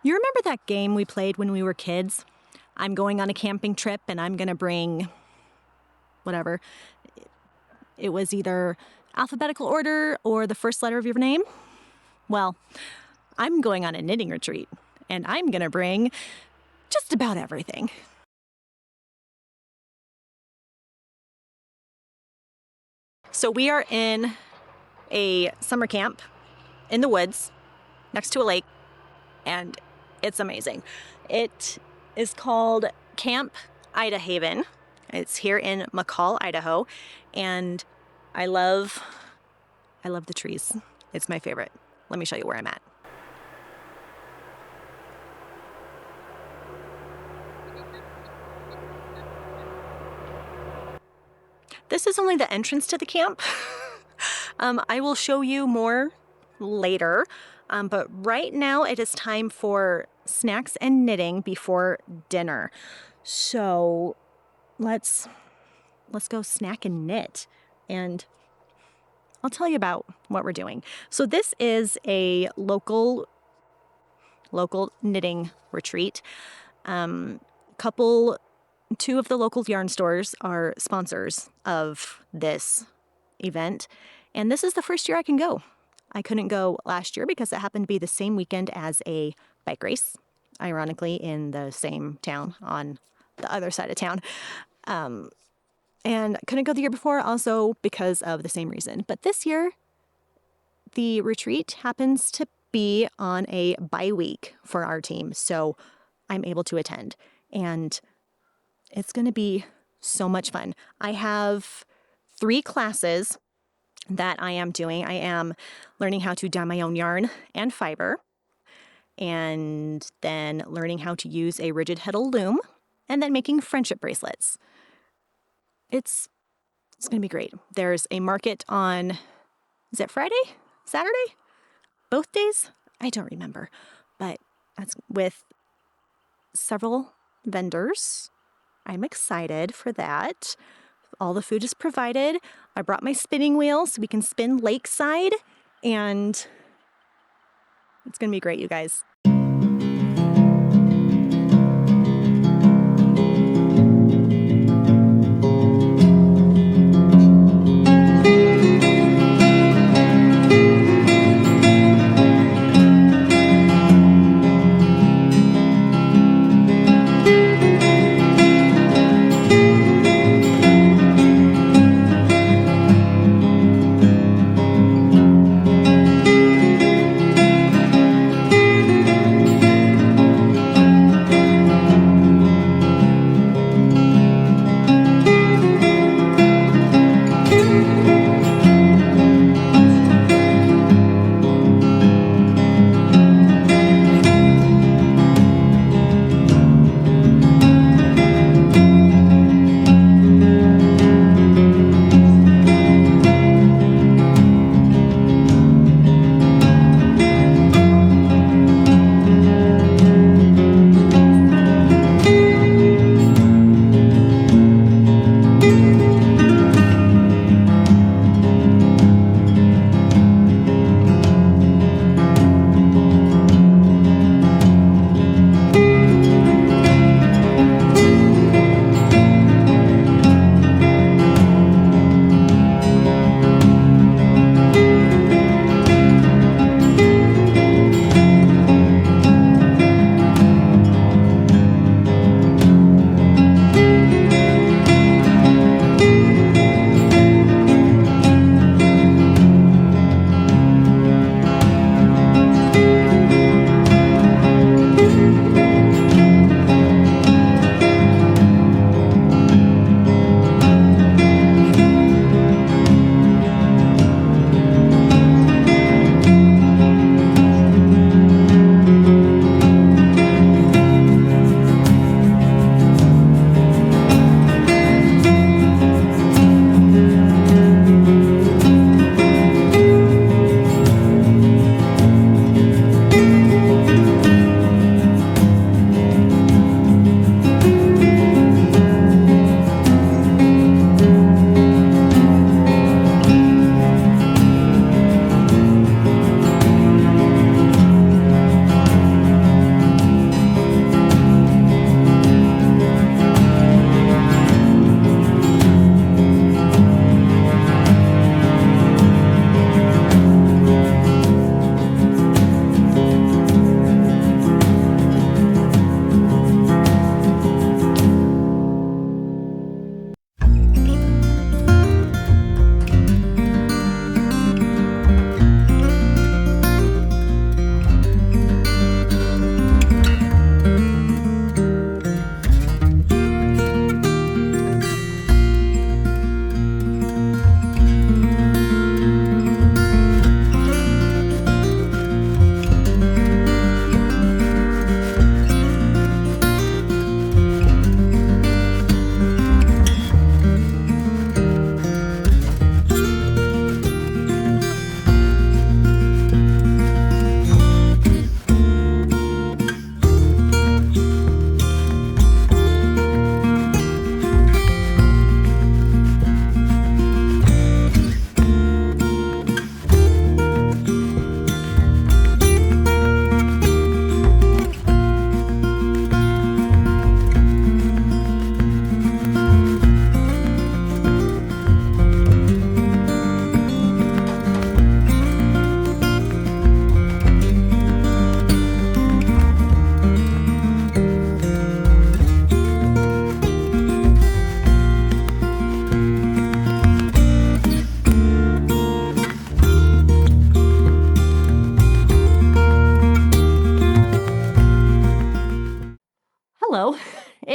You remember that game we played when we were kids? I'm going on a camping trip and I'm going to bring whatever. It was either alphabetical order or the first letter of your name. Well, I'm going on a knitting retreat and I'm going to bring just about everything. So we are in a summer camp in the woods next to a lake, and it's amazing. It is called Camp Idahaven. It's here in McCall, Idaho, and I love the trees. It's my favorite. Let me show you where I'm at. This is only the entrance to the camp. I will show you more later, but right now it is time for snacks and knitting before dinner. So let's go snack and knit, and I'll tell you about what we're doing. So this is a local knitting retreat. Two of the local yarn stores are sponsors of this event, and this is the first year I can go. I couldn't go last year because it happened to be the same weekend as a bike race, ironically in the same town on the other side of town. And couldn't go the year before also because of the same reason. But this year, the retreat happens to be on a bye week for our team, so I'm able to attend. And it's going to be so much fun. I have 3 classes that I am doing. I am learning how to dye my own yarn and fiber, and then learning how to use a rigid heddle loom, and then making friendship bracelets. It's going to be great. There's a market on, is it Friday? Saturday? Both days? I don't remember. But that's with several vendors. I'm excited for that. All the food is provided. I brought my spinning wheel so we can spin lakeside, and it's going to be great, you guys.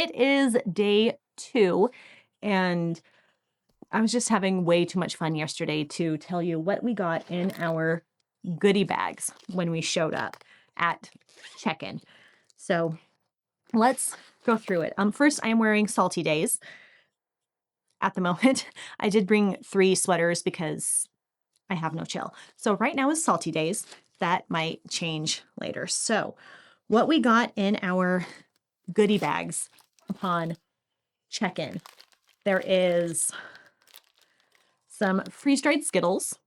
it is day 2, and I was just having way too much fun yesterday to tell you what we got in our goodie bags when we showed up at check-in. So let's go through it. First, I am wearing Salty Days at the moment. I did bring 3 sweaters because I have no chill. So right now is Salty Days. That might change later. So what we got in our goodie bags upon check-in, there is some freeze-dried Skittles,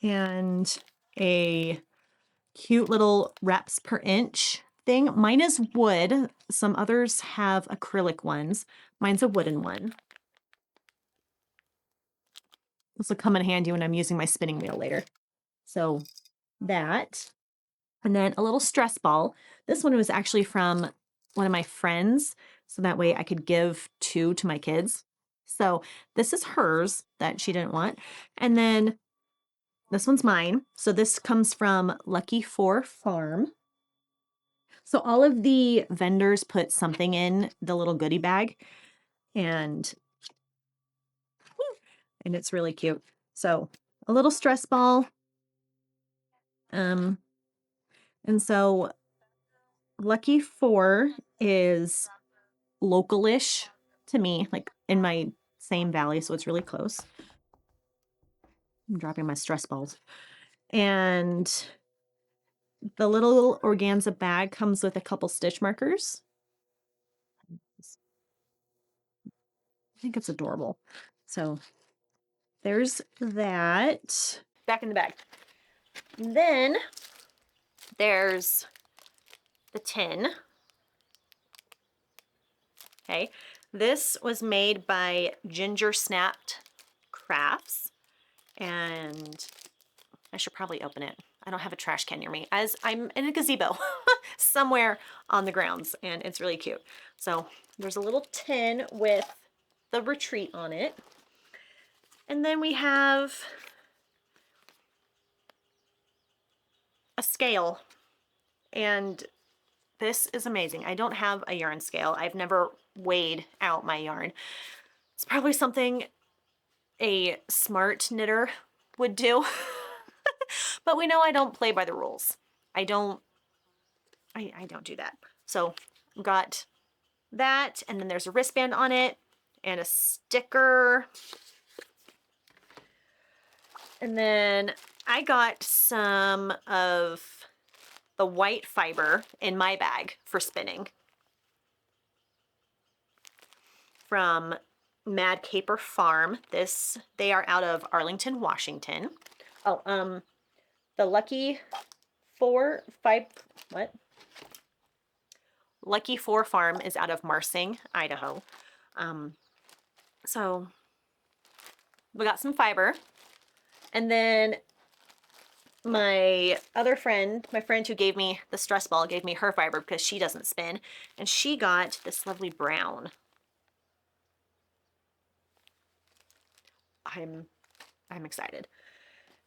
and a cute little reps per inch thing. Mine is wood. Some others have acrylic ones. Mine's a wooden one. This will come in handy when I'm using my spinning wheel later. So that, and then a little stress ball. This one was actually from one of my friends, so that way I could give 2 to my kids. So this is hers that she didn't want. And then this one's mine. So this comes from Lucky 4 Farm. So all of the vendors put something in the little goodie bag, and it's really cute. So a little stress ball. And so Lucky 4 is local-ish to me, like in my same valley, so it's really close. I'm dropping my stress balls. And the little organza bag comes with a couple stitch markers. I think it's adorable. So there's that. Back in the bag. Then there's the tin. Okay. This was made by Ginger Snapped Crafts, and I should probably open it. I don't have a trash can near me, as I'm in a gazebo somewhere on the grounds, and it's really cute. So there's a little tin with the retreat on it. And then we have a scale, and this is amazing. I don't have a yarn scale. I've never weighed out my yarn. It's probably something a smart knitter would do. But we know I don't play by the rules. I don't do that. So got that, and then there's a wristband on it and a sticker. And then I got some of the white fiber in my bag for spinning from Mad Caper Farm. They are out of Arlington, Washington. Oh, the Lucky 4 Farm is out of Marsing, Idaho. So we got some fiber, and then my friend who gave me the stress ball gave me her fiber because she doesn't spin, and she got this lovely brown. I'm excited.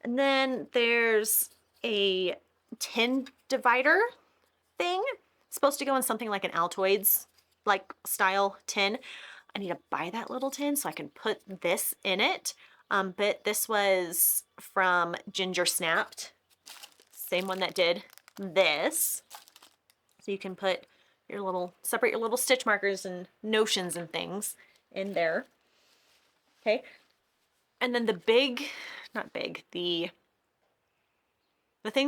And then there's a tin divider thing. It's supposed to go in something like an Altoids like style tin. I need to buy that little tin so I can put this in it. But this was from Ginger Snapped, same one that did this. So you can put separate your little stitch markers and notions and things in there. Okay. And then the thing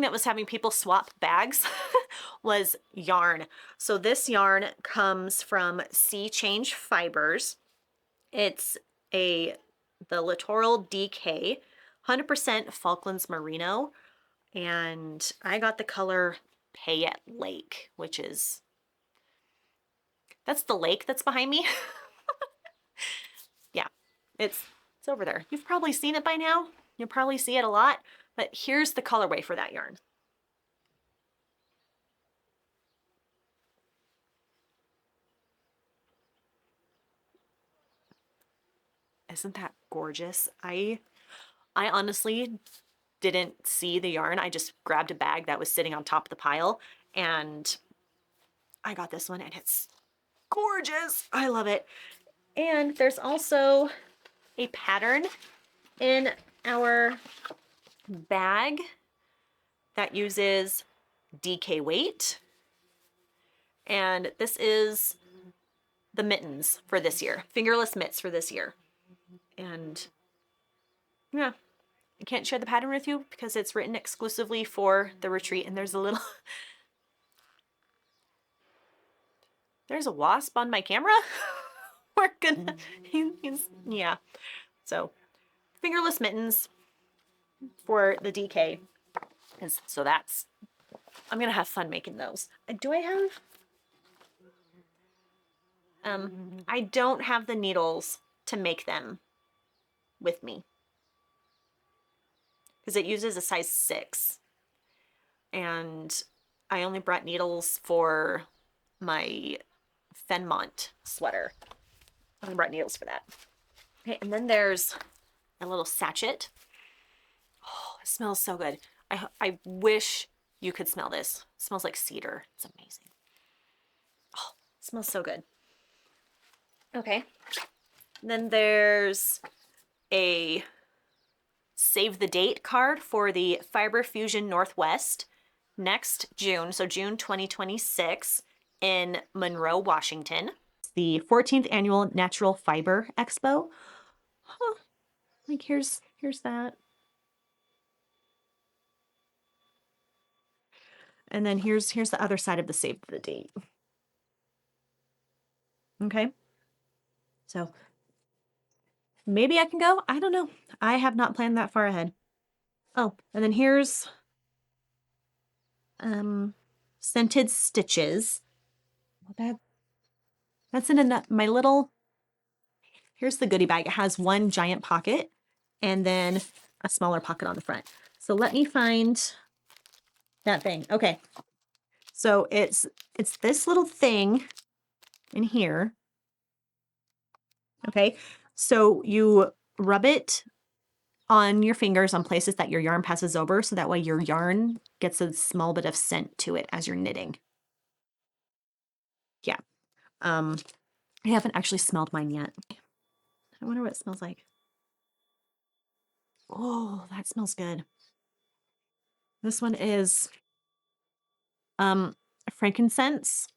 that was having people swap bags was yarn. So this yarn comes from Sea Change Fibers. It's the Littoral DK, 100% Falklands Merino, and I got the color Payette Lake, which is, that's the lake that's behind me. Yeah, it's over there. You've probably seen it by now. You'll probably see it a lot, but here's the colorway for that yarn. Isn't that gorgeous? I honestly didn't see the yarn. I just grabbed a bag that was sitting on top of the pile, and I got this one, and it's gorgeous. I love it. And there's also a pattern in our bag that uses DK weight. And this is the mittens for this year, fingerless mitts for this year. And yeah, I can't share the pattern with you because it's written exclusively for the retreat. And there's a little, there's a wasp on my camera. We're gonna, yeah. So fingerless mittens for the DK. And so that's, I'm gonna have fun making those. Do I have, I don't have the needles to make them with me because it uses a size 6. And I only brought needles for my Fenmont sweater. I only brought needles for that. Okay, and then there's a little sachet. Oh, it smells so good. I wish you could smell this. It smells like cedar. It's amazing. Oh, it smells so good. Okay. And then there's a save the date card for the Fiber Fusion Northwest next June, so June 2026 in Monroe, Washington. It's the 14th annual Natural Fiber Expo. Huh. Like here's that. And then here's the other side of the save the date. Okay. So maybe I can go. I don't know. I have not planned that far ahead. Oh, and then here's scented stitches. Well, that's in my little, here's the goodie bag. It has one giant pocket and then a smaller pocket on the front. So let me find that thing. Okay. So it's this little thing in here. Okay. So you rub it on your fingers on places that your yarn passes over, so that way your yarn gets a small bit of scent to it as you're knitting. Yeah. I haven't actually smelled mine yet. I wonder what it smells like. Oh, that smells good. This one is frankincense.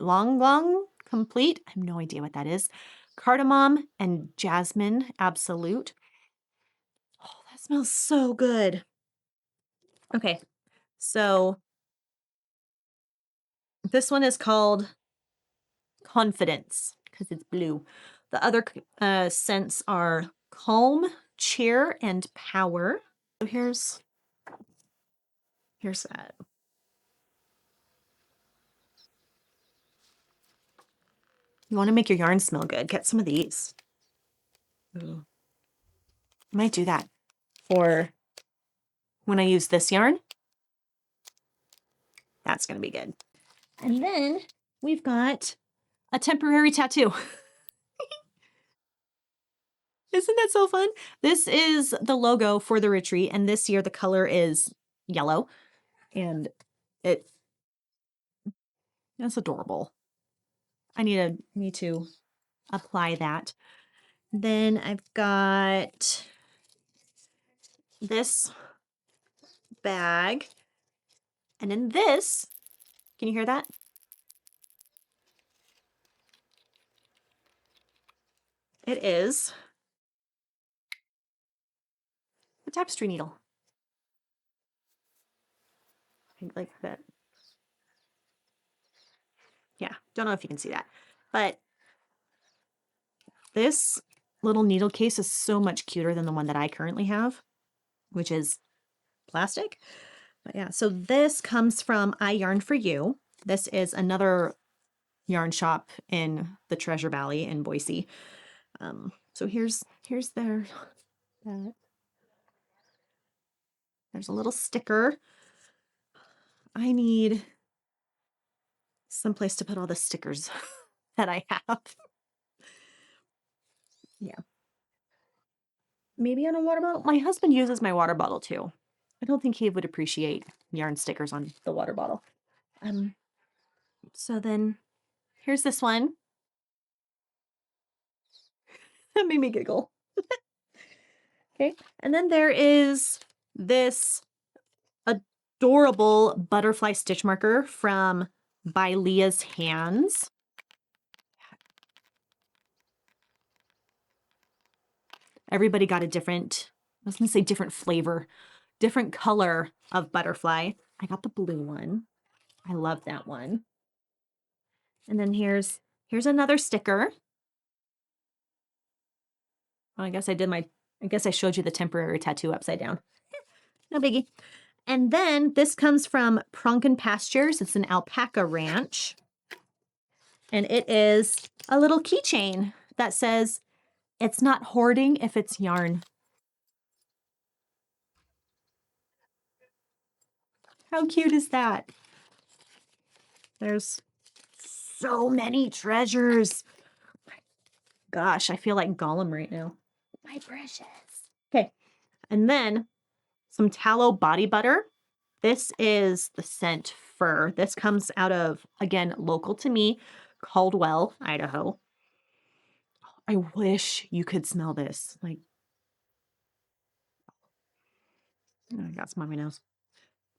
Long complete. I have no idea what that is. Cardamom and jasmine absolute. Oh, that smells so good. Okay, so this one is called Confidence because it's blue. The other scents are Calm, Cheer, and Power. So here's that. You want to make your yarn smell good, get some of these. Ooh. I might do that for when I use this yarn. That's going to be good. And then we've got a temporary tattoo. Isn't that so fun? This is the logo for the retreat, and this year the color is yellow, and that's adorable. I need to apply that. Then I've got this bag, and in this, can you hear that? It is a tapestry needle. Like that. Yeah, don't know if you can see that, but this little needle case is so much cuter than the one that I currently have, which is plastic. But yeah, so this comes from I Yarn For You. This is another yarn shop in the Treasure Valley in Boise. So here's there's a little sticker. I need someplace to put all the stickers that I have. Yeah. maybe on a water bottle. My husband uses my water bottle too. I don't think he would appreciate yarn stickers on the water bottle. So then here's this one. That made me giggle. Okay. And then there is this adorable butterfly stitch marker from By Leah's Hands. Everybody got a different, I was going to say different flavor, different color of butterfly. I got the blue one. I love that one. And then here's another sticker. Oh, I guess I showed you the temporary tattoo upside down. No biggie. And then this comes from Pronkin Pastures. It's an alpaca ranch. And it is a little keychain that says, "It's not hoarding if it's yarn." How cute is that? There's so many treasures. Gosh, I feel like Gollum right now. My precious. Okay. And then some tallow body butter. This is the scent Fur. This comes out of, again, local to me, Caldwell, Idaho. I wish you could smell this. Like, oh, I got some on my nose.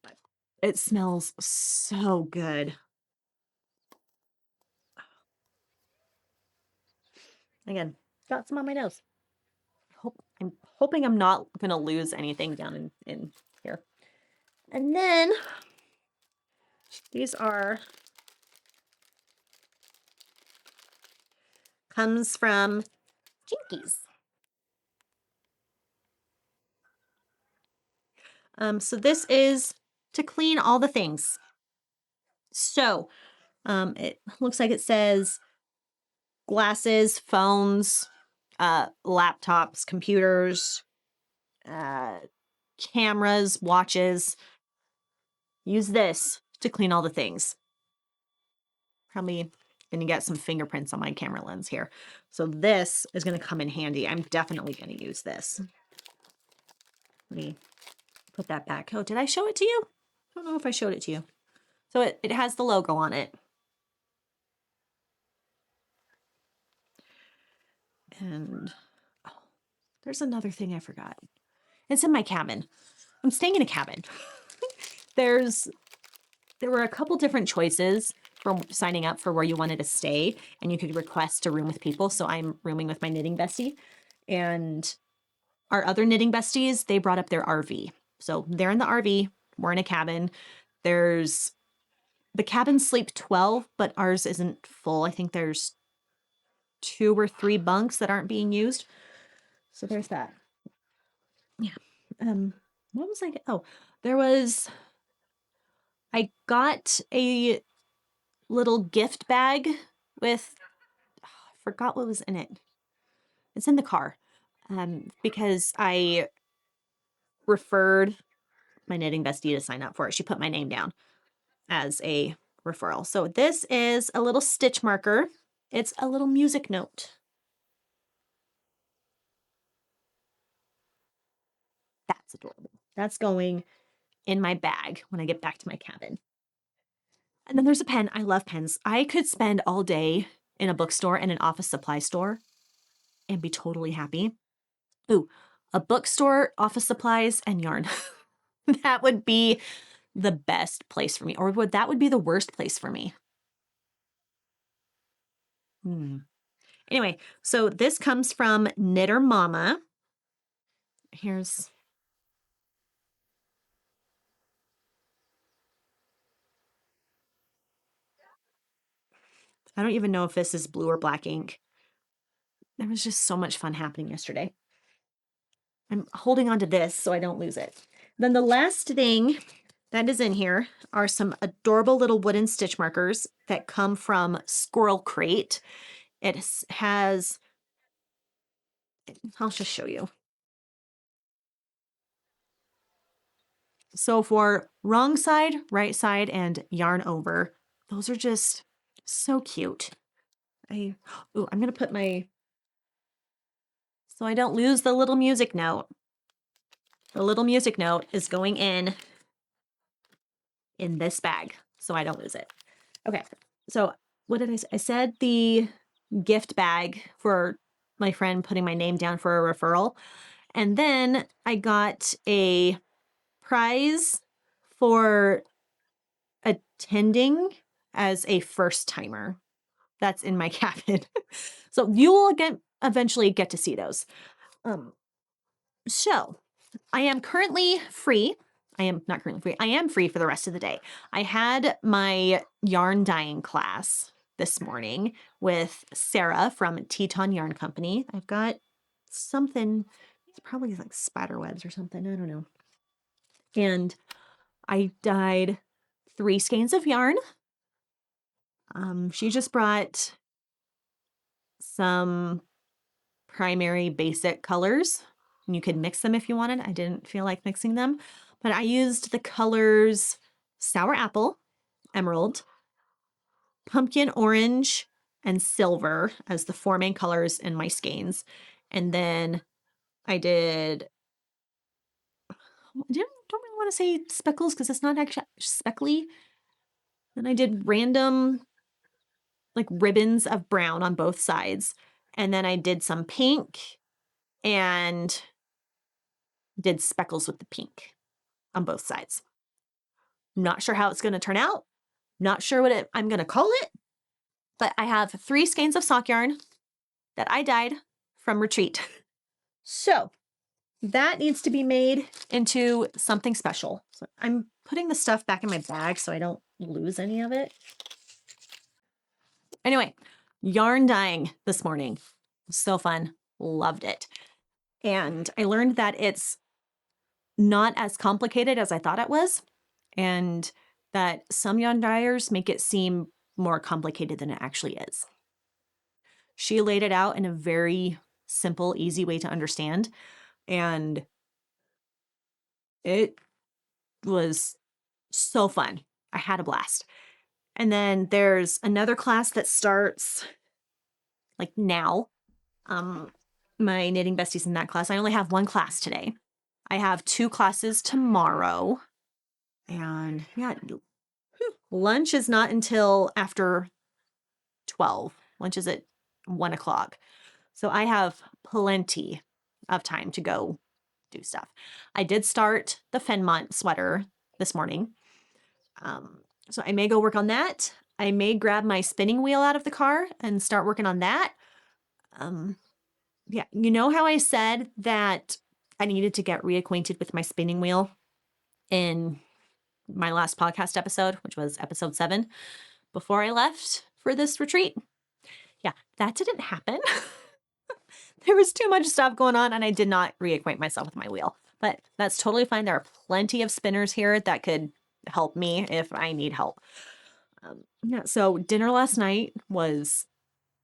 But it smells so good. Again, got some on my nose. I'm hoping I'm not going to lose anything down in here. And then these comes from Jinkies. So this is to clean all the things. So it looks like it says glasses, phones, laptops, computers, cameras, watches. Use this to clean all the things. Probably going to get some fingerprints on my camera lens here. So this is going to come in handy. I'm definitely going to use this. Let me put that back. Oh, did I show it to you? I don't know if I showed it to you. So it has the logo on it. And oh, there's another thing I forgot. It's in my cabin. I'm staying in a cabin. There were a couple different choices for signing up for where you wanted to stay, and you could request to room with people. So I'm rooming with my knitting bestie, and our other knitting besties, they brought up their RV. So they're in the RV, we're in a cabin. The cabins sleep 12, but ours isn't full. I think there's 2 or 3 bunks that aren't being used. So there's that. Yeah. What was I? Oh, I got a little gift bag with, I forgot what was in it. It's in the car. Because I referred my knitting bestie to sign up for it. She put my name down as a referral. So this is a little stitch marker. It's a little music note. That's adorable. That's going in my bag when I get back to my cabin. And then there's a pen. I love pens. I could spend all day in a bookstore and an office supply store and be totally happy. Ooh, a bookstore, office supplies, and yarn. That would be the best place for me. Or that would be the worst place for me. Anyway, so this comes from Knitter Mama. I don't even know if this is blue or black ink. There was just so much fun happening yesterday. I'm holding on to this so I don't lose it. Then the last thing that is in here are some adorable little wooden stitch markers that come from Squirrel Crate. I'll just show you. So for wrong side, right side, and yarn over, those are just so cute. I'm going to put so I don't lose the little music note. The little music note is going in this bag, so I don't lose it. Okay, so what did I say? I said the gift bag for my friend putting my name down for a referral. And then I got a prize for attending as a first timer. That's in my cabin. So you will eventually get to see those. So I am currently free. I am not currently free. I am free for the rest of the day. I had my yarn dyeing class this morning with Sarah from Teton Yarn Company. I've got something, it's probably like spider webs or something. I don't know. And I dyed 3 skeins of yarn. She just brought some primary basic colors, and you could mix them if you wanted. I didn't feel like mixing them, but I used the colors Sour Apple, Emerald, Pumpkin Orange, and Silver as the 4 main colors in my skeins. And then I don't really want to say speckles because it's not actually speckly. Then I did random like ribbons of brown on both sides. And then I did some pink and did speckles with the pink on both sides. Not sure how it's going to turn out. Not sure what I'm going to call it. But I have 3 skeins of sock yarn that I dyed from Retreat. So that needs to be made into something special. So I'm putting the stuff back in my bag so I don't lose any of it. Anyway, yarn dyeing this morning. So fun. Loved it. And I learned that it's not as complicated as I thought it was, and that some yarn dyers make it seem more complicated than it actually is. She laid it out in a very simple, easy way to understand, and it was so fun. I had a blast. And then there's another class that starts like now. My knitting besties in that class. I only have 1 class today. I have 2 classes tomorrow. And yeah, lunch is not until after 12. Lunch is at 1 o'clock. So I have plenty of time to go do stuff. I did start the Fenmont sweater this morning. So I may go work on that. I may grab my spinning wheel out of the car and start working on that. Yeah, you know how I said that I needed to get reacquainted with my spinning wheel in my last podcast episode, which was episode 7, before I left for this retreat? Yeah, that didn't happen. There was too much stuff going on and I did not reacquaint myself with my wheel. But that's totally fine. There are plenty of spinners here that could help me if I need help. Yeah, so dinner last night was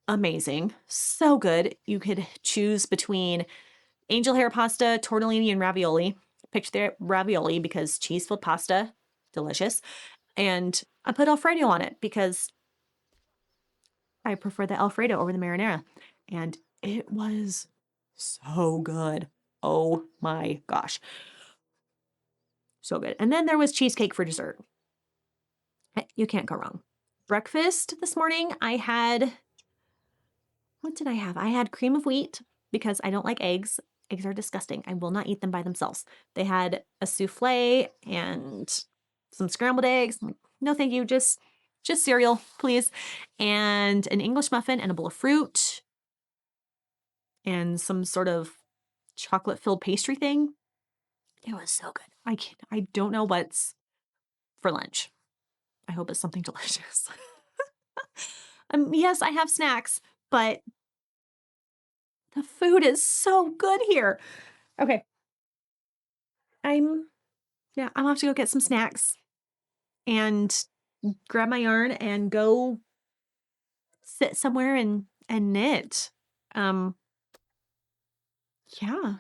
amazing. So good. You could choose between angel hair pasta, tortellini, and ravioli. Picked the ravioli because cheese-filled pasta, delicious. And I put Alfredo on it because I prefer the Alfredo over the marinara. And it was so good. Oh my gosh. So good. And then there was cheesecake for dessert. You can't go wrong. Breakfast this morning, what did I have? I had cream of wheat because I don't like eggs. Eggs are disgusting. I will not eat them by themselves. They had a souffle and some scrambled eggs. I'm like, no, thank you. Just cereal, please. And an English muffin and a bowl of fruit and some sort of chocolate-filled pastry thing. It was so good. I don't know what's for lunch. I hope it's something delicious. Yes, I have snacks, but the food is so good here. Okay. I'm gonna have to go get some snacks and grab my yarn and go sit somewhere and knit. Yeah.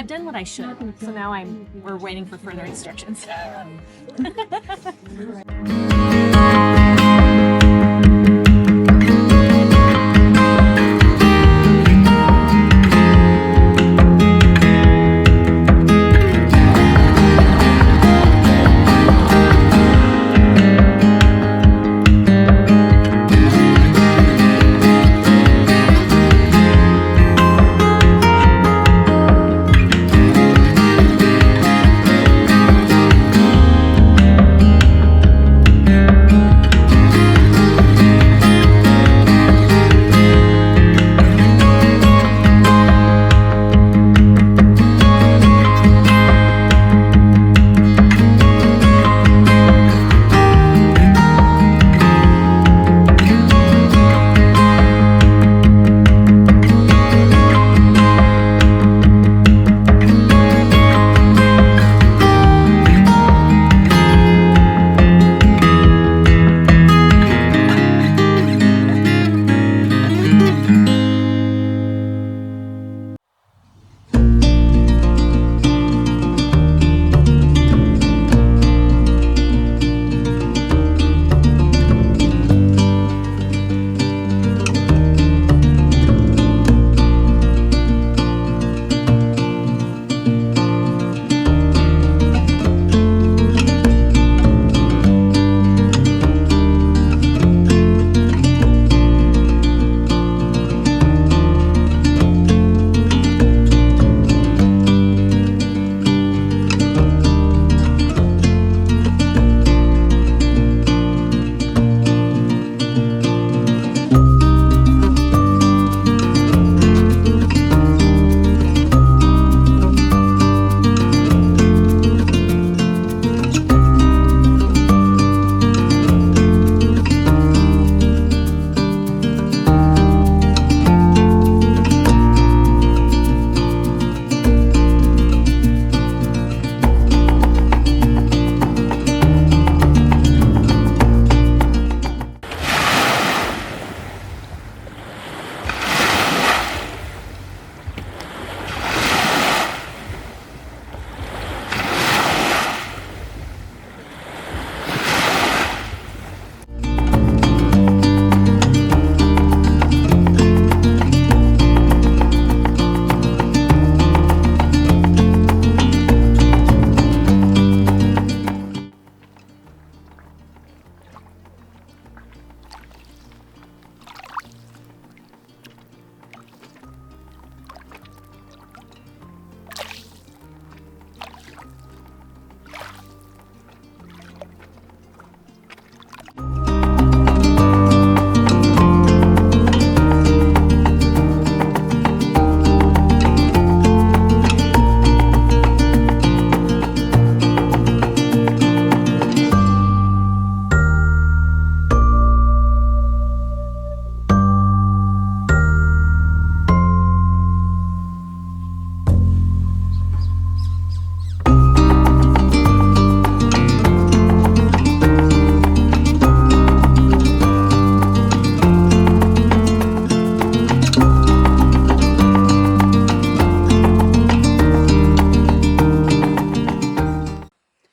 I've done what I should. So now we're waiting for further instructions.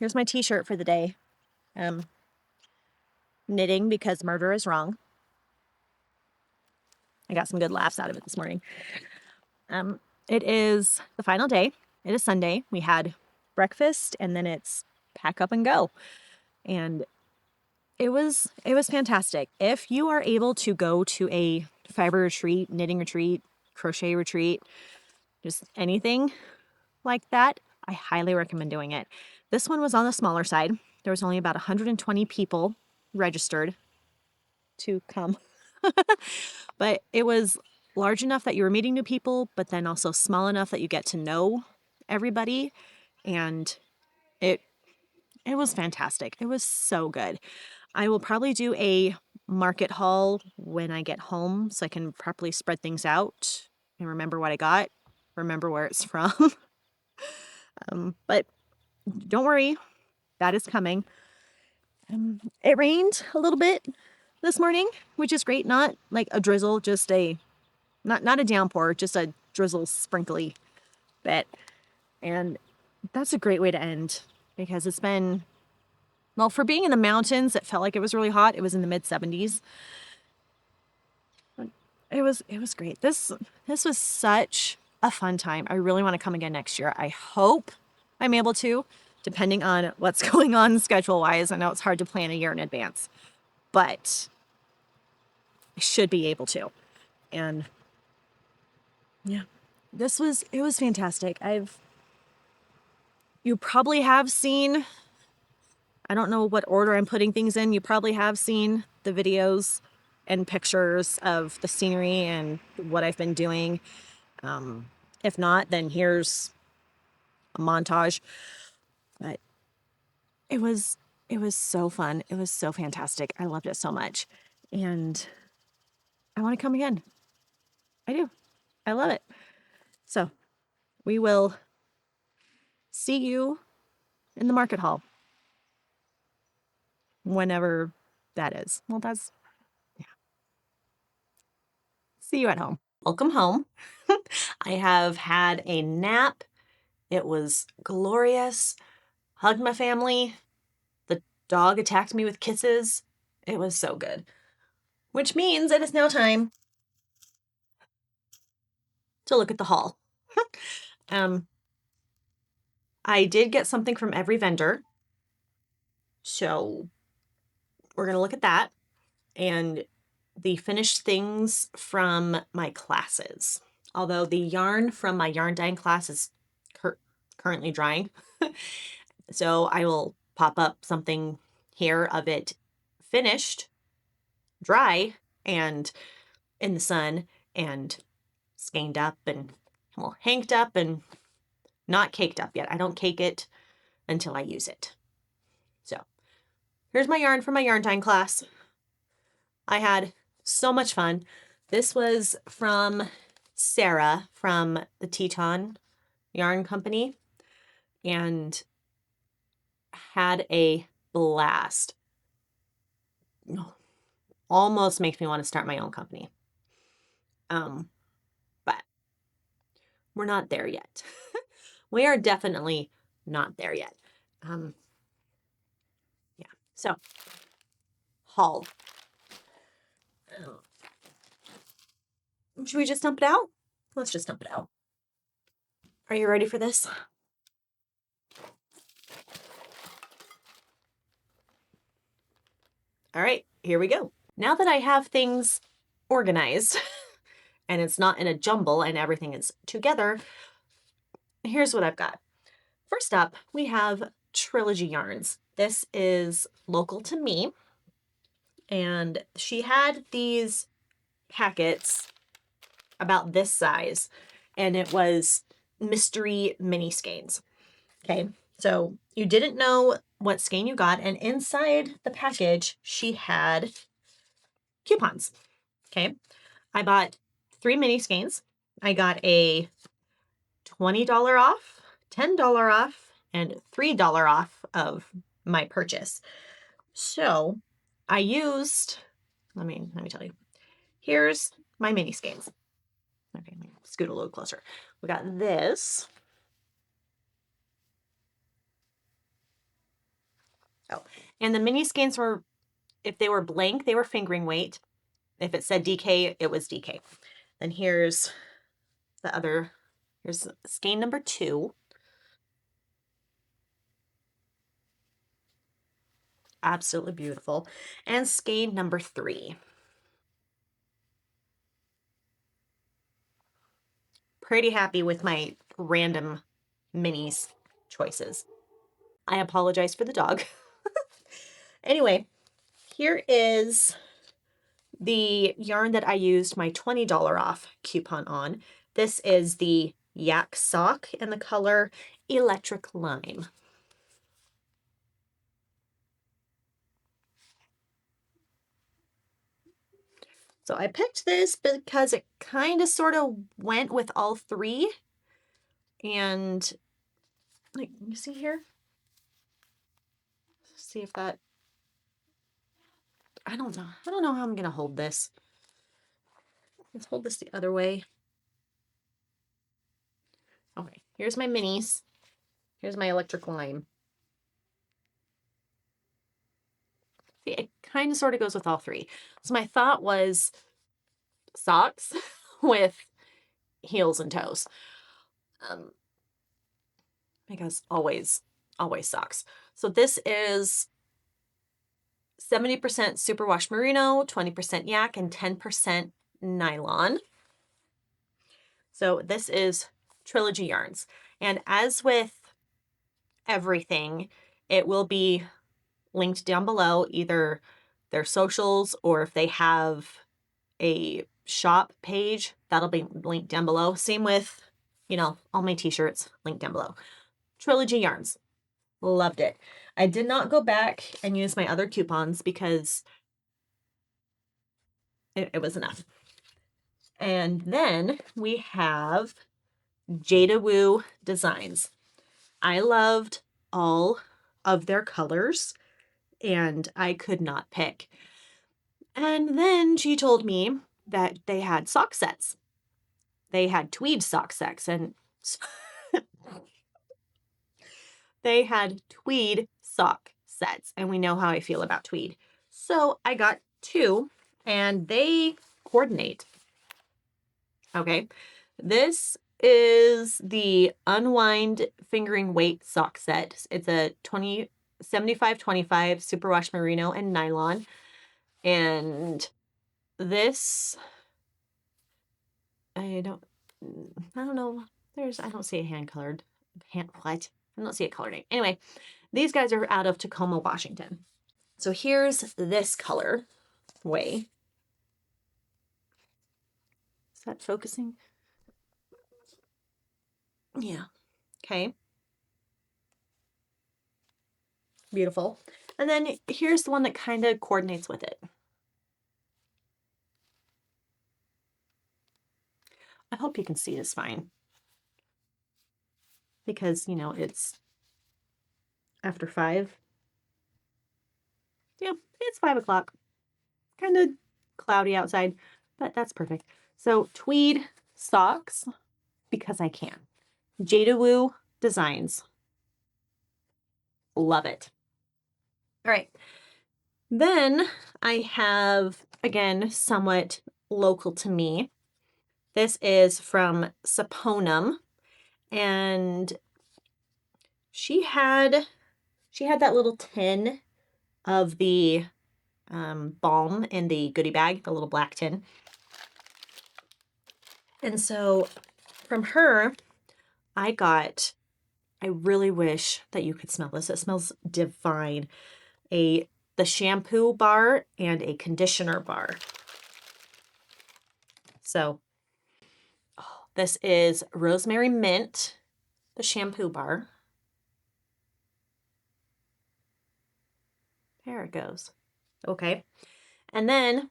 Here's my t-shirt for the day. Knitting because murder is wrong. I got some good laughs out of it this morning. It is the final day. It is Sunday. We had breakfast and then it's pack up and go. And it was fantastic. If you are able to go to a fiber retreat, knitting retreat, crochet retreat, just anything like that, I highly recommend doing it. This one was on the smaller side. There was only about 120 people registered to come. But it was large enough that you were meeting new people, but then also small enough that you get to know everybody. And it was fantastic. It was so good. I will probably do a market haul when I get home so I can properly spread things out and remember what I got, remember where it's from. But don't worry, that is coming. It rained a little bit this morning, which is great. Not like a drizzle, just not a downpour, just a drizzle sprinkly bit. And that's a great way to end because it's been, well, for being in the mountains, it felt like it was really hot. It was in the mid 70s. It was great. This was such a fun time. I really want to come again next year. I hope I'm able to, depending on what's going on schedule wise. I know it's hard to plan a year in advance, but I should be able to. And yeah, it was fantastic. You probably have seen, I don't know what order I'm putting things in. You probably have seen the videos and pictures of the scenery and what I've been doing. If not, then here's a montage. But it was it was so fun. It was so fantastic. I loved it so much. And I want to come again. I do. I love it. So we will see you in the market hall whenever that is. Well, that's, yeah. See you at home. Welcome home. I have had a nap. It was glorious. Hugged my family. The dog attacked me with kisses. It was so good. Which means it is now time to look at the haul. I did get something from every vendor. So we're going to look at that and the finished things from my classes. Although the yarn from my yarn dyeing class is currently drying. So I will pop up something here of it finished, dry, and in the sun, and skeined up and, well, hanked up and not caked up yet. I don't cake it until I use it. So here's my yarn from my yarn dyeing class. I had so much fun. This was from Sarah from the Teton Yarn Company and had a blast. Almost makes me want to start my own company. But we're not there yet. We are definitely not there yet. Yeah. So, haul. Should we just dump it out? Let's just dump it out. Are you ready for this? All right, here we go. Now that I have things organized and it's not in a jumble and everything is together, here's what I've got. First up, we have Trilogy Yarns. This is local to me. And she had these packets about this size, and it was mystery mini skeins. Okay, so you didn't know what skein you got, and inside the package, she had coupons. Okay, I bought 3 mini skeins. I got a $20 off, $10 off, and $3 off of my purchase. So I used, let me tell you. Here's my mini skeins. Okay, let me scoot a little closer. We got this. Oh, and the mini skeins were, if they were blank, they were fingering weight. If it said DK, it was DK. Then here's the other, here's skein number 2. Absolutely beautiful. And skein number 3. Pretty happy with my random minis choices. I apologize for the dog. Anyway, here is the yarn that I used my $20 off coupon on. This is the Yak Sock in the color Electric Lime. So I picked this because it kind of sort of went with all 3. And like, you see here? See if that, I don't know. I don't know how I'm going to hold this. Let's hold this the other way. Okay, here's my minis. Here's my electric lime. See, it kind of sort of goes with all three. So my thought was socks with heels and toes. Because always socks. So this is 70% superwash merino, 20% yak, and 10% nylon. So this is Trilogy Yarns. And as with everything, it will be linked down below, either their socials or if they have a shop page, that'll be linked down below. Same with, all my t-shirts linked down below. Trilogy Yarns. Loved it. I did not go back and use my other coupons because it was enough. And then we have Jada Woo Designs. I loved all of their colors and I could not pick. And then she told me that they had sock sets. They had tweed sock sets and they had tweed sock sets. And we know how I feel about tweed. So I got 2 and they coordinate. Okay. This is the Unwind Fingering Weight sock set. It's a 75-25 superwash merino and nylon. And this, I don't know. I don't see a hand-colored. What? I don't see a color name. Anyway, these guys are out of Tacoma, Washington. So here's this color way. Is that focusing? Yeah. Okay. Beautiful. And then here's the one that kind of coordinates with it. I hope you can see this fine. Because, it's after 5. Yeah, it's 5 o'clock. Kind of cloudy outside, but that's perfect. So tweed socks, because I can. Jada Woo Designs. Love it. All right. Then I have, again, somewhat local to me. This is from Saponum, and she had that little tin of the balm in the goodie bag, the little black tin. And so from her, I really wish that you could smell this. It smells divine. The shampoo bar and a conditioner bar. So this is Rosemary Mint, the shampoo bar. There it goes. Okay. And then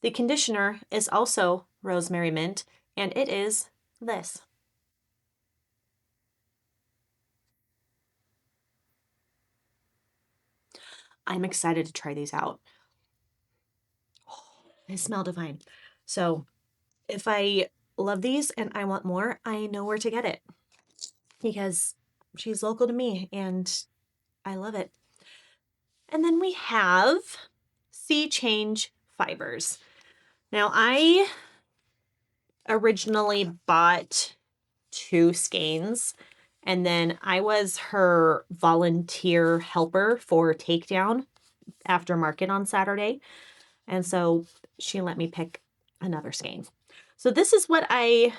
the conditioner is also Rosemary Mint, and it is this. I'm excited to try these out. Oh, they smell divine. So if I love these and I want more, I know where to get it because she's local to me and I love it. And then we have Sea Change Fibers. Now, I originally bought 2 skeins, and then I was her volunteer helper for takedown aftermarket on Saturday. And so she let me pick another skein. So this is what I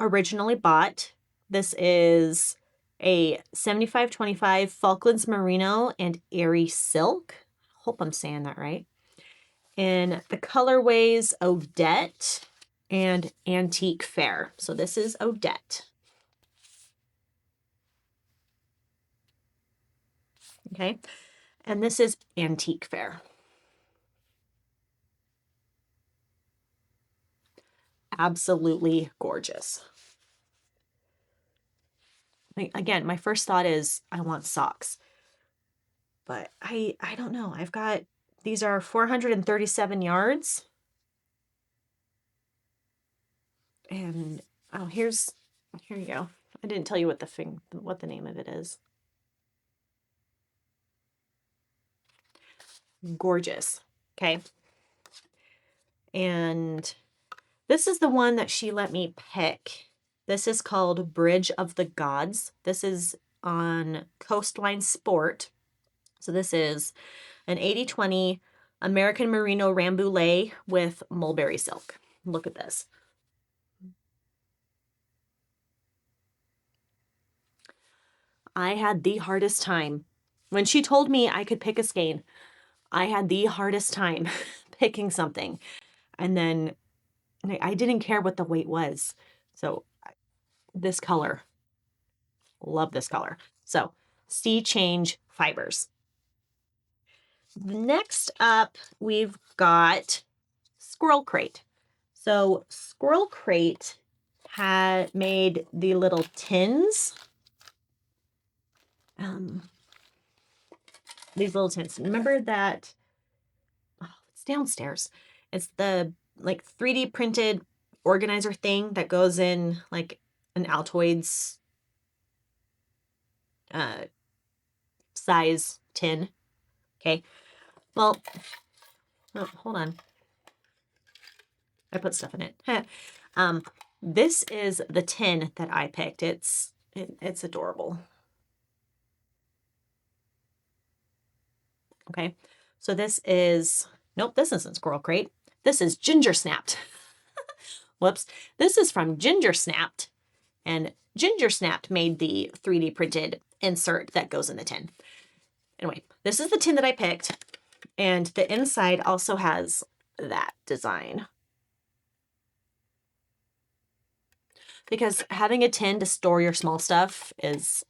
originally bought. This is a 75-25 Falklands Merino and Airy Silk. Hope I'm saying that right. In the colorways Odette and Antique Fair. So this is Odette. Okay. And this is Antique Fair. Absolutely gorgeous. Again, my first thought is I want socks. But I don't know. These are 437 yards. And here you go. I didn't tell you what the name of it is. Gorgeous. Okay. And this is the one that she let me pick. This is called Bridge of the Gods. This is on Coastline Sport. So this is an 80/20 American Merino Rambouillet with mulberry silk. Look at this. I had the hardest time. When she told me I could pick a skein, I had the hardest time picking something. And then I didn't care what the weight was. So this color, love this color. So Sea Change Fibers. Next up, we've got Squirrel Crate. So Squirrel Crate had made the little tins. These little tins. Remember that? Oh, it's downstairs. It's the like 3D printed organizer thing that goes in like an Altoids size tin. Okay. Well, oh, hold on. I put stuff in it. This is the tin that I picked. It's adorable. Okay. So this is, nope, this isn't Squirrel Crate. This is Ginger Snapped. Whoops. This is from Ginger Snapped. And Ginger Snapped made the 3D printed insert that goes in the tin. Anyway, this is the tin that I picked. And the inside also has that design. Because having a tin to store your small stuff is,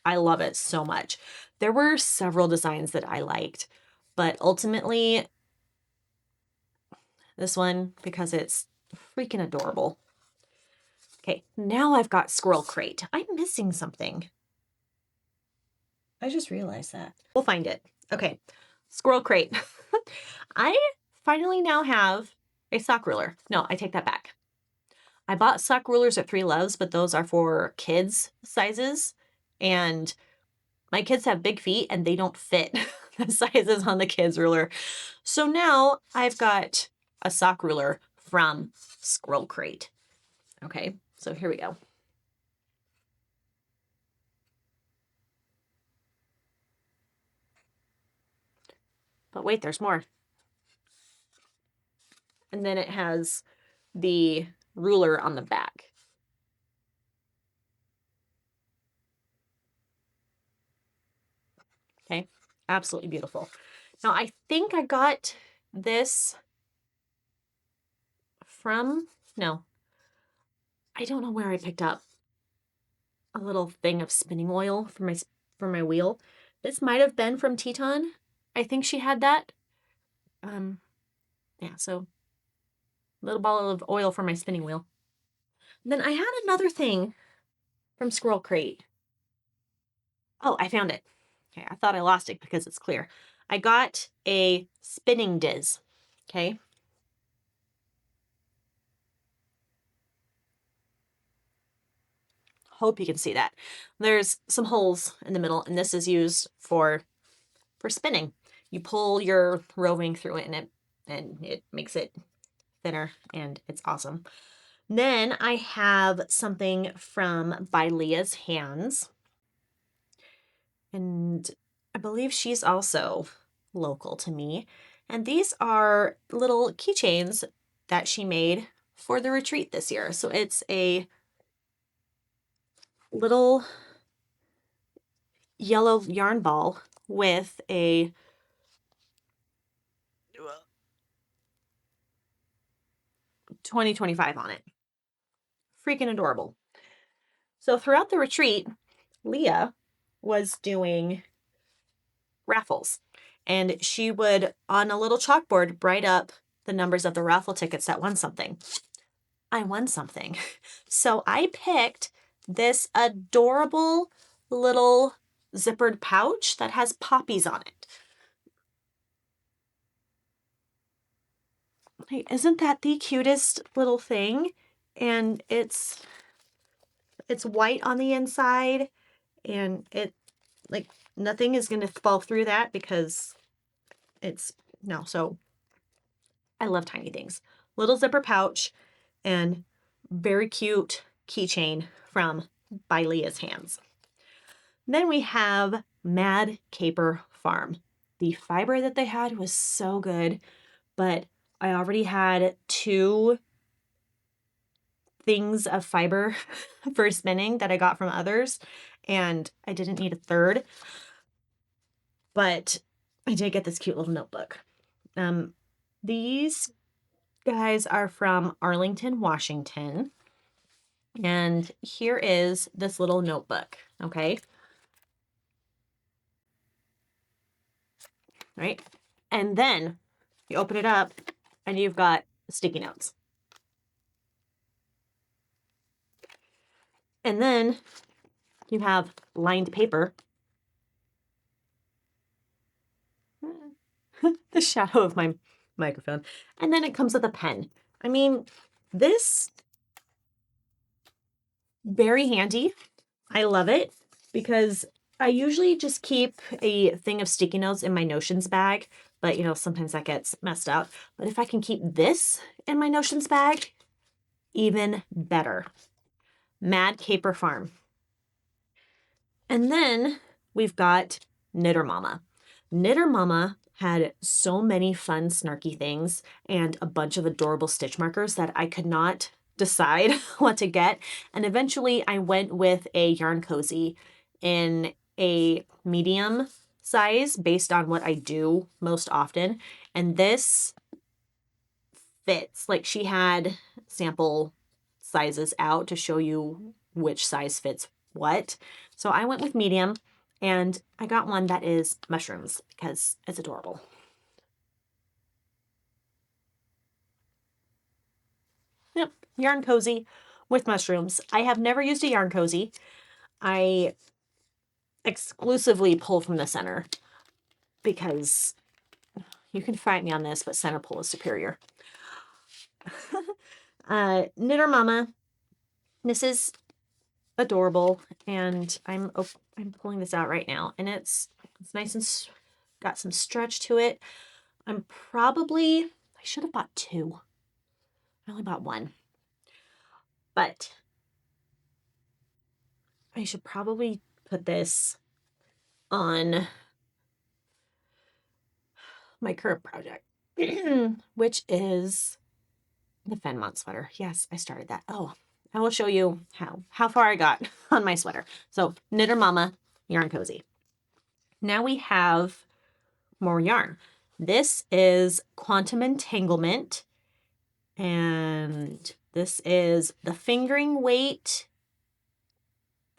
I love it so much. There were several designs that I liked, but ultimately this one, because it's freaking adorable. Okay, now I've got Squirrel Crate. I'm missing something. I just realized that. We'll find it. Okay, Squirrel Crate. I finally now have a sock ruler. No, I take that back. I bought sock rulers at Three Loves, but those are for kids' sizes. And my kids have big feet and they don't fit the sizes on the kids' ruler. So now I've got a sock ruler from Squirrel Crate. Okay, so here we go. But wait, there's more. And then it has the ruler on the back. Okay, absolutely beautiful. Now, I think I got this from, no, I don't know where I picked up a little thing of spinning oil for my wheel. This might have been from Teton. I think she had that. Yeah, so a little bottle of oil for my spinning wheel. Then I had another thing from Squirrel Crate. Oh, I found it. Okay, I thought I lost it because it's clear. I got a spinning diz. Okay. Hope you can see that. There's some holes in the middle, and this is used for spinning. You pull your roving through it, and it makes it thinner, and it's awesome. Then I have something from By Leah's Hands, and I believe she's also local to me. And these are little keychains that she made for the retreat this year. So it's a little yellow yarn ball with a $20.25 on it. Freaking adorable. So throughout the retreat, Leah was doing raffles, and she would, on a little chalkboard, write up the numbers of the raffle tickets that won something. I won something. So I picked this adorable little zippered pouch that has poppies on it. Hey, isn't that the cutest little thing? And it's it's white on the inside, and it, like, nothing is going to fall through that because it's, no. So I love tiny things. Little zipper pouch and very cute keychain from By Leah's Hands. Then we have Mad Caper Farm. The fiber that they had was so good, but I already had 2 things of fiber for spinning that I got from others, and I didn't need a third. But I did get this cute little notebook. These guys are from Arlington, Washington. And here is this little notebook, okay? Right? And then you open it up and you've got sticky notes. And then you have lined paper. The shadow of my microphone. And then it comes with a pen. I mean, this, very handy. I love it because I usually just keep a thing of sticky notes in my Notions bag, but sometimes that gets messed up. But if I can keep this in my Notions bag, even better. Mad Caper Farm. And then we've got Knitter Mama. Knitter Mama had so many fun, snarky things and a bunch of adorable stitch markers that I could not decide what to get. And eventually I went with a yarn cozy in a medium size based on what I do most often. And this fits. Like, she had sample sizes out to show you which size fits what. So I went with medium, and I got one that is mushrooms because it's adorable. Yep, yarn cozy with mushrooms. I have never used a yarn cozy. I exclusively pull from the center because you can fight me on this, but center pull is superior. Knitter Mama. This is adorable, and I'm pulling this out right now, and it's nice and got some stretch to it. I should have bought 2. I only bought 1, but I should probably put this on my current project, which is the Fenmont sweater. Yes, I started that. Oh, I will show you how far I got on my sweater. So Knitter Mama yarn cozy. Now we have more yarn. This is Quantum Entanglement, and this is the fingering weight.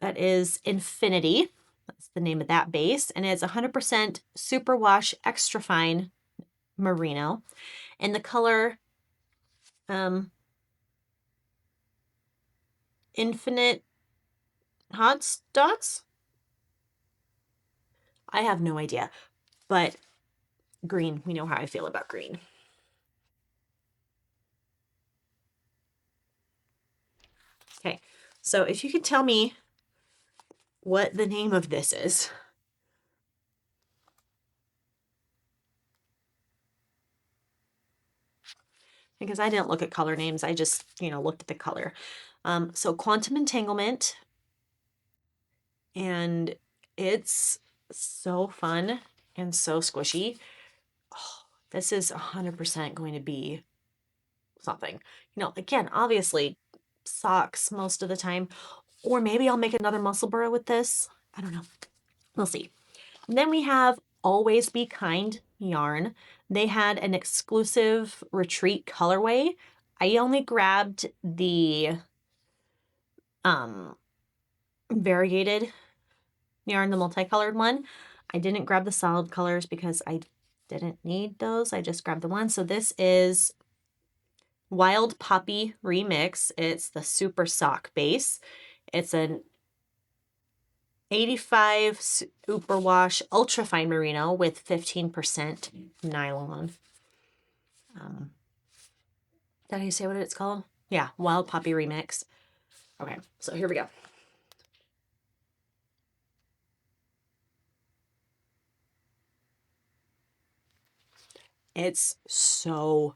That is Infinity. That's the name of that base, and it's 100% superwash extra fine merino, and the color Infinite Hot Dots. I have no idea, but green. We know how I feel about green. Okay, so if you could tell me what the name of this is. Because I didn't look at color names, I just, looked at the color. So Quantum Entanglement, and it's so fun and so squishy. Oh, this is 100% going to be something. Again, obviously socks most of the time, or maybe I'll make another muscle burrow with this. I don't know. We'll see. And then we have Always Be Kind yarn. They had an exclusive retreat colorway. I only grabbed the variegated yarn, the multicolored one. I didn't grab the solid colors because I didn't need those. I just grabbed the one. So this is Wild Poppy Remix. It's the Super Sock base. It's an 85 superwash ultra fine merino with 15% nylon. Did I say what it's called? Yeah, Wild Poppy Remix. Okay, so here we go. It's so,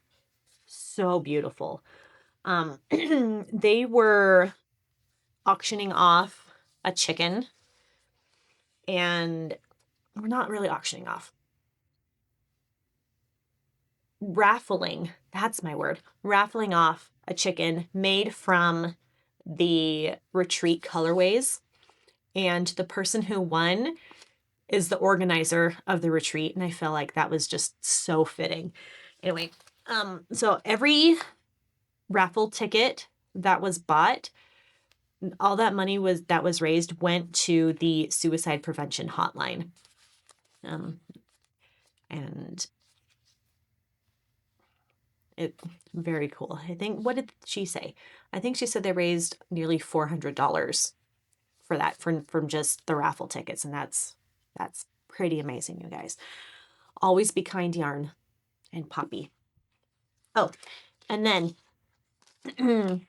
so beautiful. They were auctioning off a chicken, and we're not really auctioning off. Raffling, that's my word. Raffling off a chicken made from the retreat colorways. And the person who won is the organizer of the retreat. And I feel like that was just so fitting. Anyway, so every raffle ticket that was bought, all that money that was raised went to the suicide prevention hotline. And it very cool. I think, what did she say? I think she said they raised nearly $400 for that from just the raffle tickets, and that's pretty amazing, you guys. Always be kind, Yarn and Poppy. Oh, and then one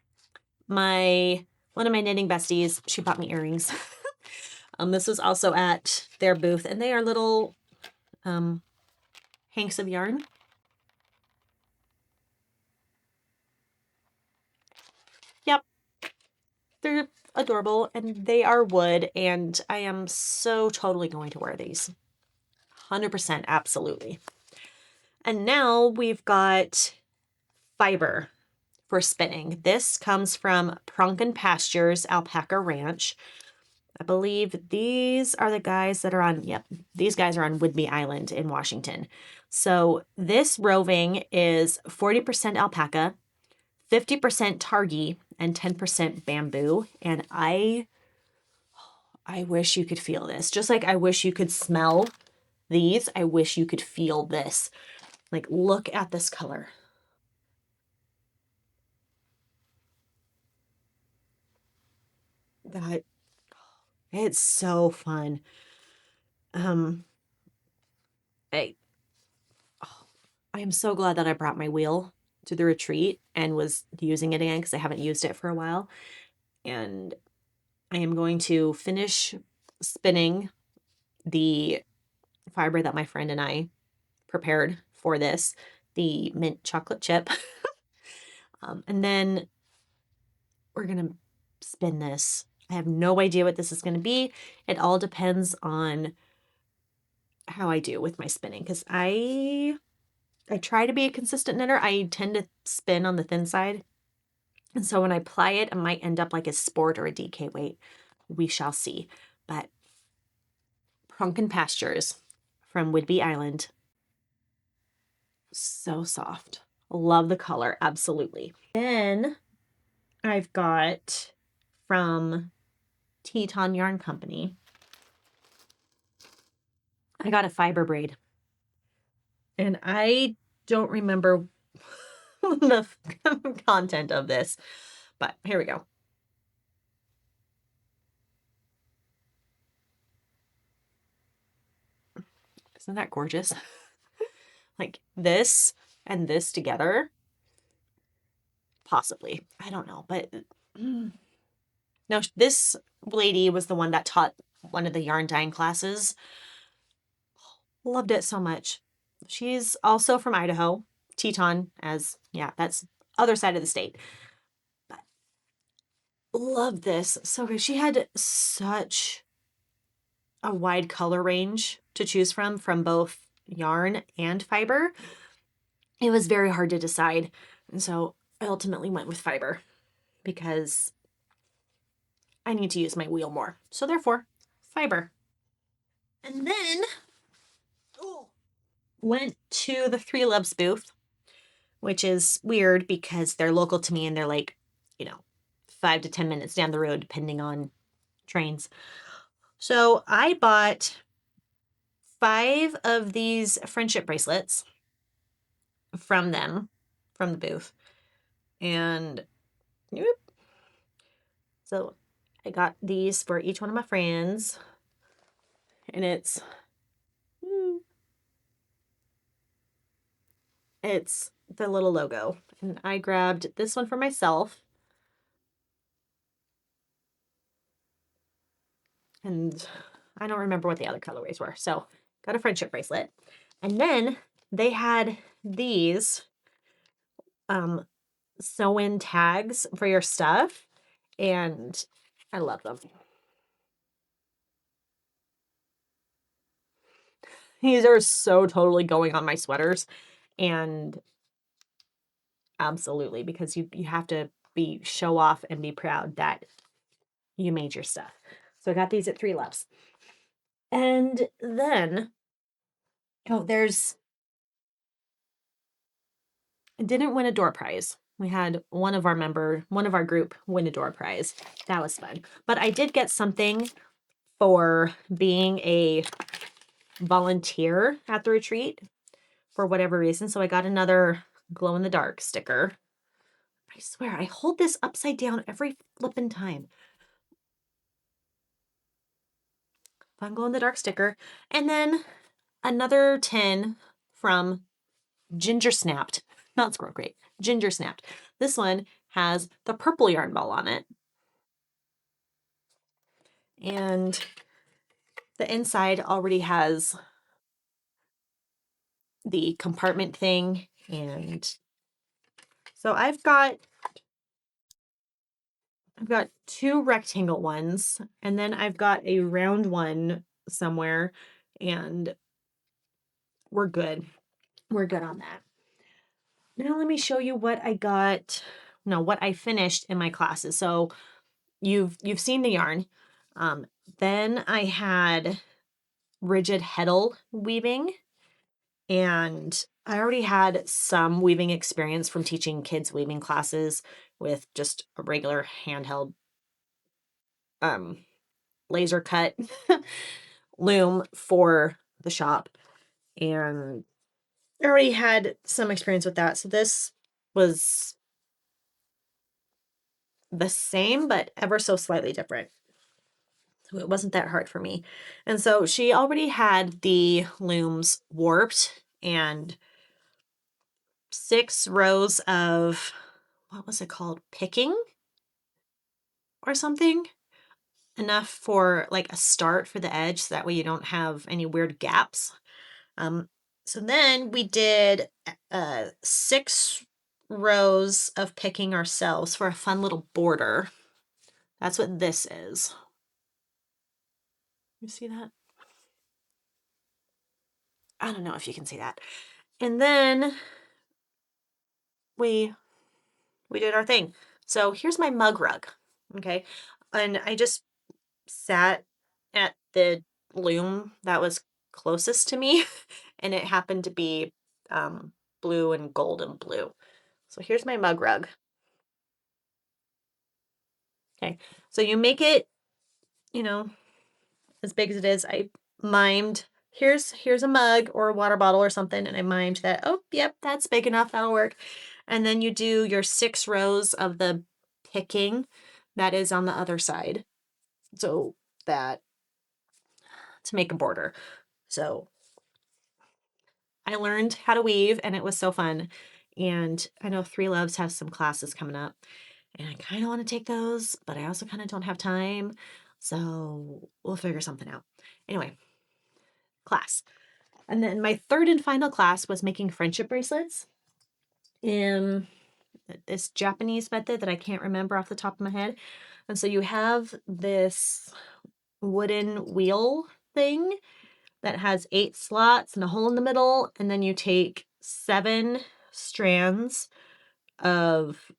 of my knitting besties, she bought me earrings. This was also at their booth, and they are little hanks of yarn. Yep, they're adorable, and they are wood, and I am so totally going to wear these. 100%, absolutely. And now we've got fiber for spinning. This comes from Prunken Pastures Alpaca Ranch. I believe these are the guys that are on, yep, these guys are on Whidbey Island in Washington. So this roving is 40% alpaca, 50% targi, and 10% bamboo. And I wish you could feel this. Just like I wish you could smell these, I wish you could feel this. Like, look at this color. That, it's so fun. I am so glad that I brought my wheel to the retreat and was using it again because I haven't used it for a while. And I am going to finish spinning the fiber that my friend and I prepared for this, the mint chocolate chip. And then we're going to spin this. I have no idea what this is going to be. It all depends on how I do with my spinning, because I try to be a consistent knitter. I tend to spin on the thin side. And so when I apply it, it might end up like a sport or a DK weight. We shall see. But Prunken Pastures from Whidbey Island. So soft. Love the color. Absolutely. Then I've got from Teton Yarn Company, I got a fiber braid. And I don't remember the content of this, but here we go. Isn't that gorgeous? Like this and this together, possibly. I don't know, but no, this lady was the one that taught one of the yarn dyeing classes. Loved it so much. She's also from Idaho, Teton, that's other side of the state. But love this so good. She had such a wide color range to choose from both yarn and fiber. It was very hard to decide. And so I ultimately went with fiber because I need to use my wheel more. So therefore, fiber. And then went to the Three Loves booth, which is weird because they're local to me and they're like, 5 to 10 minutes down the road, depending on trains. So I bought 5 of these friendship bracelets from them, from the booth. And so I got these for each one of my friends. And it's the little logo. And I grabbed this one for myself. And I don't remember what the other colorways were. So got a friendship bracelet. And then they had these sew-in tags for your stuff, and I love them. These are so totally going on my sweaters, and absolutely, because you have to show off and be proud that you made your stuff. So I got these at Three Loves. And then, I didn't win a door prize. We had one of our group win a door prize. That was fun. But I did get something for being a volunteer at the retreat for whatever reason. So I got another glow in the dark sticker. I swear, I hold this upside down every flippin' time. Fun glow in the dark sticker. And then another tin from Ginger Snapped. Not Squirrel Crate. Ginger Snapped. This one has the purple yarn ball on it. And the inside already has the compartment thing. And so I've got two rectangle ones, and then I've got a round one somewhere, and we're good. We're good on that. Now let me show you what I finished in my classes. So you've seen the yarn. Then I had rigid heddle weaving, and I already had some weaving experience from teaching kids weaving classes with just a regular handheld laser cut loom for the shop, and I already had some experience with that. So this was the same, but ever so slightly different. So it wasn't that hard for me. And so she already had the looms warped and 6 rows of, what was it called? Picking or something? Enough for like a start for the edge, so that way you don't have any weird gaps. So then we did 6 rows of picking ourselves for a fun little border. That's what this is. You see that? I don't know if you can see that. And then we did our thing. So here's my mug rug. Okay. And I just sat at the loom that was closest to me, and it happened to be blue and gold and blue. So here's my mug rug. Okay. So you make it, as big as it is. I mimed, here's a mug or a water bottle or something, and I mimed that, oh, yep, that's big enough, that'll work. And then you do your 6 rows of the picking that is on the other side. So that, to make a border. So I learned how to weave, and it was so fun. And I know Three Loves has some classes coming up, and I kind of want to take those, but I also kind of don't have time. So we'll figure something out. Anyway, class. And then my third and final class was making friendship bracelets in this Japanese method that I can't remember off the top of my head. And so you have this wooden wheel thing that has 8 slots and a hole in the middle, and then you take 7 strands of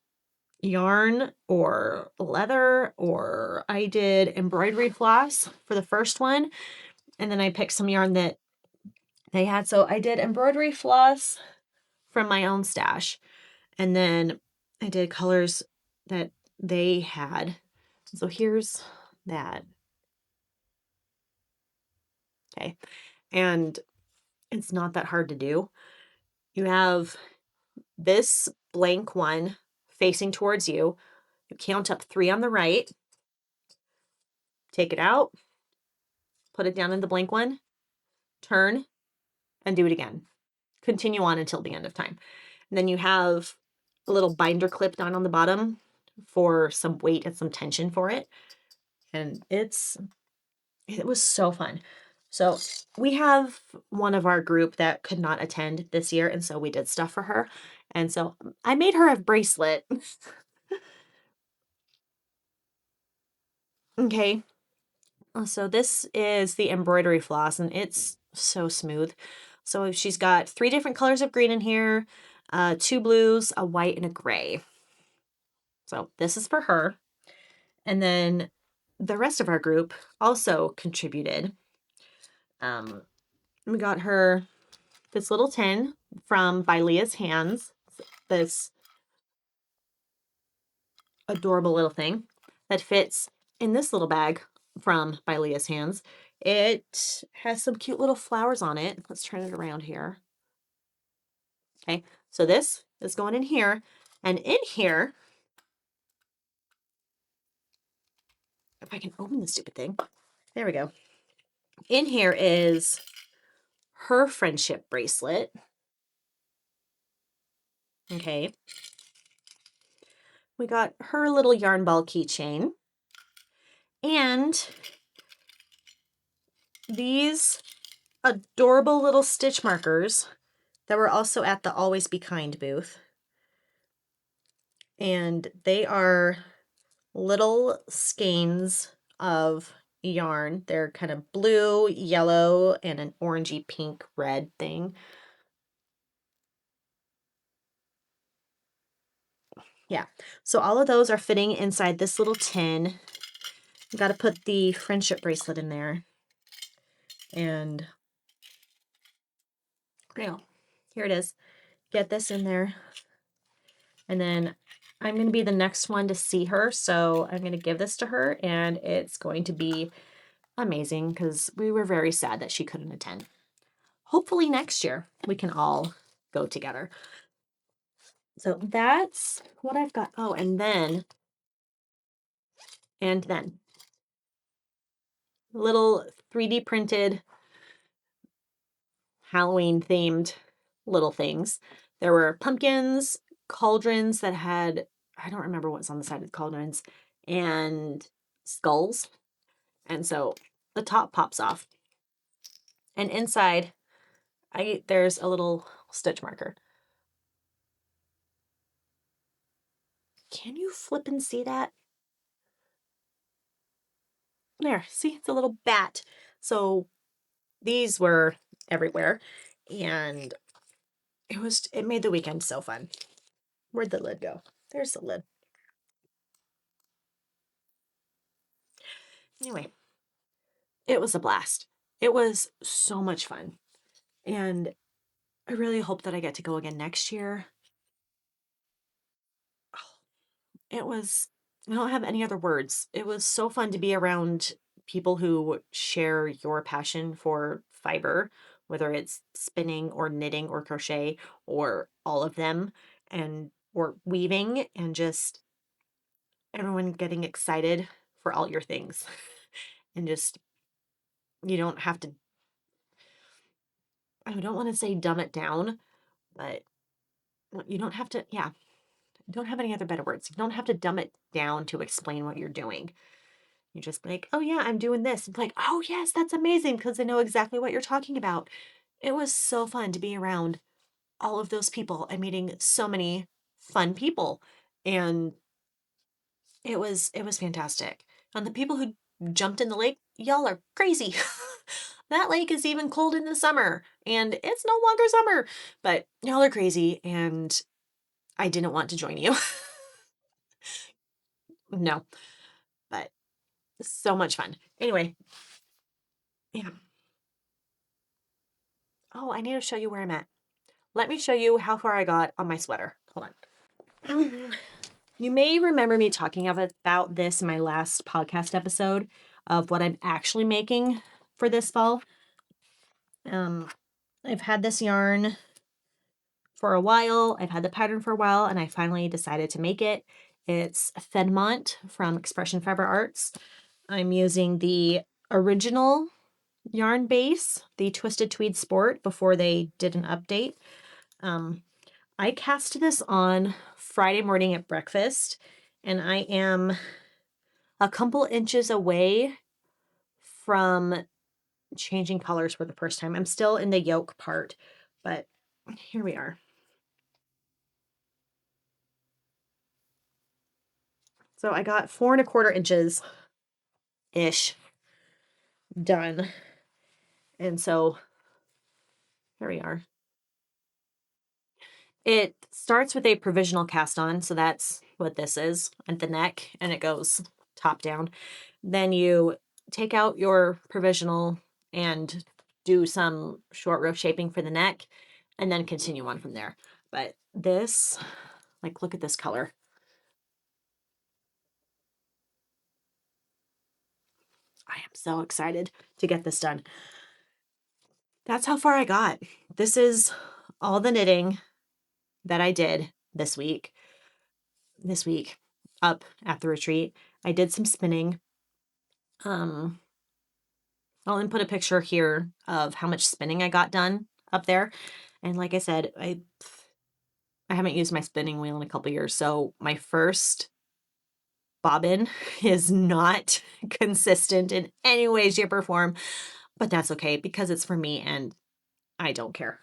yarn or leather, or I did embroidery floss for the first one, and then I picked some yarn that they had. So I did embroidery floss from my own stash, and then I did colors that they had. So here's that. Okay. And it's not that hard to do. You have this blank one facing towards you. You count up 3 on the right, take it out, put it down in the blank one, turn, and do it again. Continue on until the end of time. And then you have a little binder clip down on the bottom for some weight and some tension for it. And it was so fun. So we have one of our group that could not attend this year, and so we did stuff for her. And so I made her a bracelet. Okay. So this is the embroidery floss, and it's so smooth. So she's got 3 different colors of green in here, 2 blues, a white, and a gray. So this is for her. And then the rest of our group also contributed. We got her this little tin from By Leah's Hands, this adorable little thing that fits in this little bag from By Leah's Hands. It has some cute little flowers on it. Let's turn it around here. Okay, so this is going in here, and in here, if I can open the stupid thing, there we go. In here is her friendship bracelet. Okay. We got her little yarn ball keychain. And these adorable little stitch markers that were also at the Always Be Kind booth. And they are little skeins of yarn. They're kind of blue, yellow, and an orangey pink red thing. Yeah, so all of those are fitting inside this little tin. Got to put the friendship bracelet in there. And here it is. Get this in there. And then I'm going to be the next one to see her. So I'm going to give this to her, and it's going to be amazing because we were very sad that she couldn't attend. Hopefully next year we can all go together. So that's what I've got. Oh, and then little 3D printed Halloween themed little things. There were pumpkins, cauldrons that had, I don't remember what's on the side of the cauldrons, and skulls. And so the top pops off. And inside, there's a little stitch marker. Can you flip and see that? There, see, it's a little bat. So these were everywhere, and it made the weekend so fun. Where'd the lid go? There's the lid. Anyway, it was a blast. It was so much fun. And I really hope that I get to go again next year. It was, I don't have any other words. It was so fun to be around people who share your passion for fiber, whether it's spinning or knitting or crochet or all of them, and or weaving, and just everyone getting excited for all your things. And just, you don't have to, I don't want to say dumb it down, but you don't have to, yeah, don't have any other better words. You don't have to dumb it down to explain what you're doing. You just be like, oh yeah, I'm doing this. It's like, oh yes, that's amazing because I know exactly what you're talking about. It was so fun to be around all of those people and meeting so many fun people. And it was fantastic. And the people who jumped in the lake, y'all are crazy. That lake is even cold in the summer and it's no longer summer, but y'all are crazy and I didn't want to join you. No, but so much fun. Anyway, yeah. Oh, I need to show you where I'm at. Let me show you how far I got on my sweater. Hold on. You may remember me talking about this in my last podcast episode of what I'm actually making for this fall. I've had this yarn for a while. I've had the pattern for a while, and I finally decided to make it. It's Fedmont from Expression Fiber Arts. I'm using the original yarn base, the Twisted Tweed Sport, before they did an update. I cast this on Friday morning at breakfast, and I am a couple inches away from changing colors for the first time. I'm still in the yoke part, but here we are. So I got 4¼ inches ish done. And so here we are. It starts with a provisional cast on. So that's what this is at the neck, and it goes top down. Then you take out your provisional and do some short row shaping for the neck, and then continue on from there. But this, like, look at this color. I am so excited to get this done. That's how far I got. This is all the knitting that I did this week. This week up at the retreat. I did some spinning. I'll input a picture here of how much spinning I got done up there. And like I said, I haven't used my spinning wheel in a couple years. So my first bobbin is not consistent in any way, shape, or form. But that's okay because it's for me and I don't care.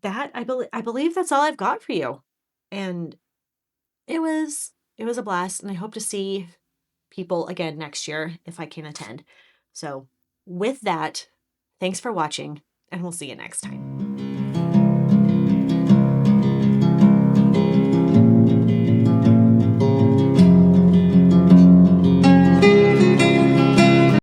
That I believe that's all I've got for you. And it was a blast, and I hope to see people again next year if I can attend. So with that, thanks for watching, and we'll see you next time.